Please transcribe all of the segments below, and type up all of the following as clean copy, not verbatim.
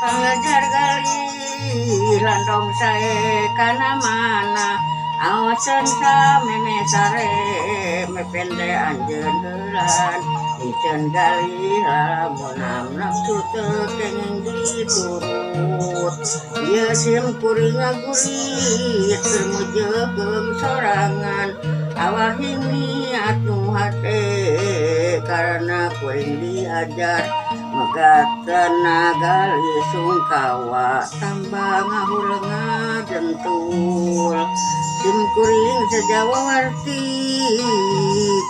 Pangajar gali landong sae kana mana awasan sa meme sare mepende anjeun heulan iceun gali lamunam nafsu teu kenging diturut ieu sim kuring ngagurit keur meujeugkeun sorangan awah niat nu hate karena kuring diajar megat tenaga sungkawa tambah ngahuleng dentul sim kuring sejawa warti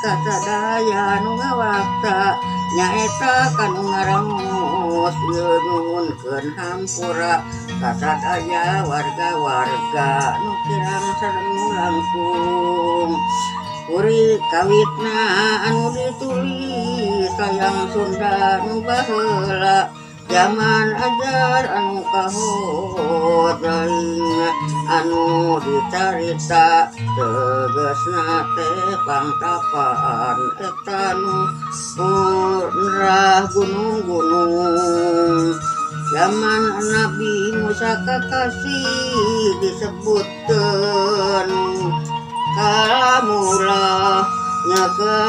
kata daya nu ngawakta nyaeta kanu ngarangus ieu nuhunkeun hampura kata daya warga-warga nu kirang sareng langkung kuring kawitna anu ditulis sayang Sunda nu baheula zaman ajar anu kahot lain anu dicarita tegasna teh pangtapaan eta nu murah gunung-gunung zaman Nabi Musa kakasih disebutkeun kamulah nyaka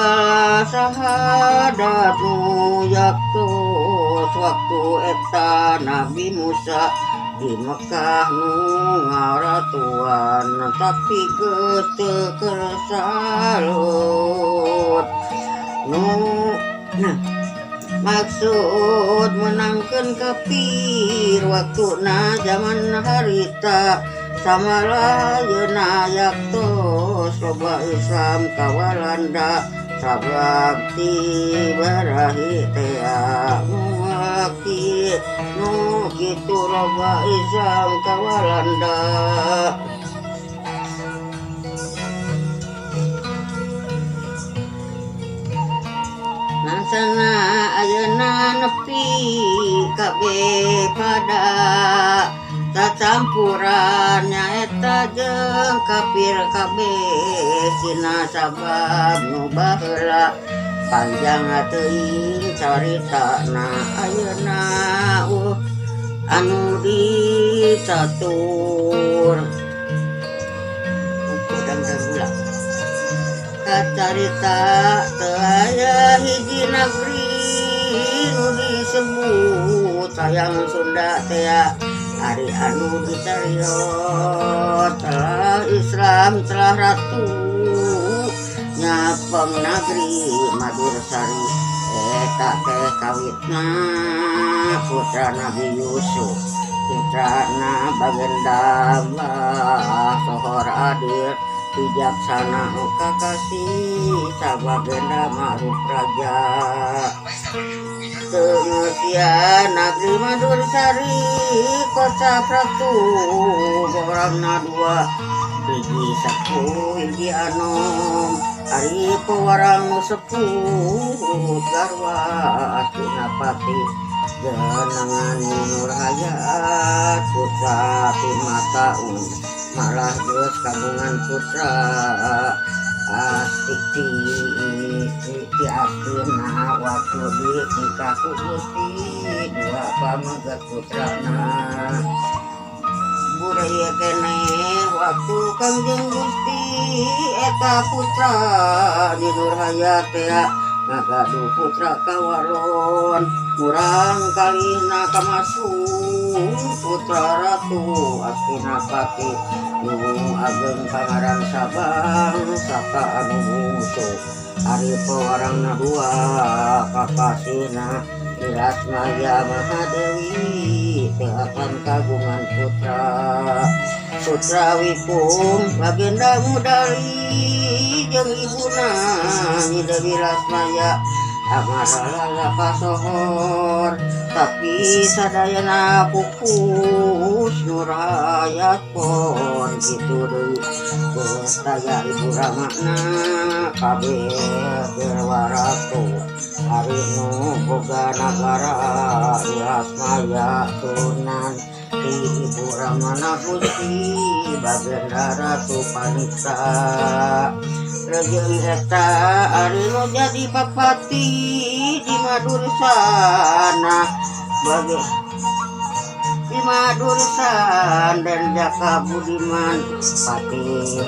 sahadat nu yaktos waktu eta Nabi Musa di Mekah nu ngaratuan tapi geus teu kersalut nu maksud menangkeun kafir waktuna zaman harita samalah yeuna yaktos loba Islam kawalanda sabab ti barahi tea muaki nu kitu loba Islam kawalanda nansana ayeuna nepi kabeh pada tacampuran nyaeta jeung kafir kabeh tina sabab nu baheula panjang teuing caritana ayeuna anu dicatur udang darula kacarita teu aya hiji negeri nu disebut sayang Sunda teh hari anu dicariot telah Islam telah ratu nyapeng negeri Madursari eta teh kawitna putra Nabi Yusuf putrana Bagenda sohor adil bijaksana kakasih sabagenda ma'ruf raja Kemudian negeri Madursari kota Pratu orangna dua hiji sepuh hiji anom ari pewarang sepuh garwa astina pati jenengan Nur Hayat putra Timataun malah geus kagungan putra Astikti astina waktu di nikah ku Gusti dua pamegat putrana budaya kene waktu Kangjeng Gusti eta putra di Nur Hayat teh ngagadu putra kawalon murang kalihna kamasung putra Ratu Astinapati nu ageng pangaran Sabang saka anu bungsu ari pewarangna dua kakasihna Wirasmaya Mahadewi teu akan kagungan putra putra Wipung Bagenda Mudali jeung ibuna Nyida Wirasmaya amarala pasohor tapi sadayana pupus Nur Hayat pon kitu deui geus daya ibu ramana kabeh berwaratu hari nu boga nagara Wirasmaya turunan ti ibu ramana Gusti Bagenda Ratu Panita Rejeun eta ari nu jadi bapati di Madursana madursan dan jaka budiman patiruar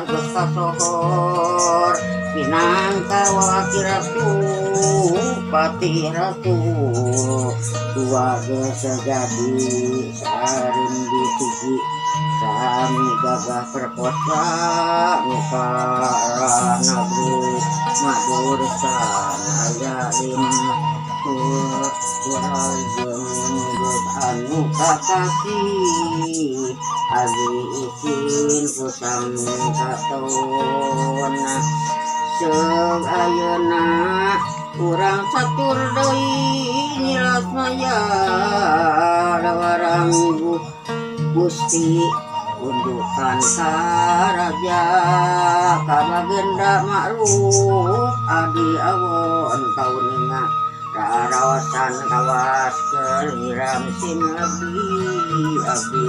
dosa sohor pinangka wakil ratu pati ratu dua sejadi saring ditiji sami gagah perkosa nukara nabru madursan ayalim anu kakasih abi isin kusang katona seg ayeuna urang satur deui nyiras maya lawarang Gusti undukan karaja kabagenda makruf adi awon kauninga rawasan kawas kelhiram sim abdi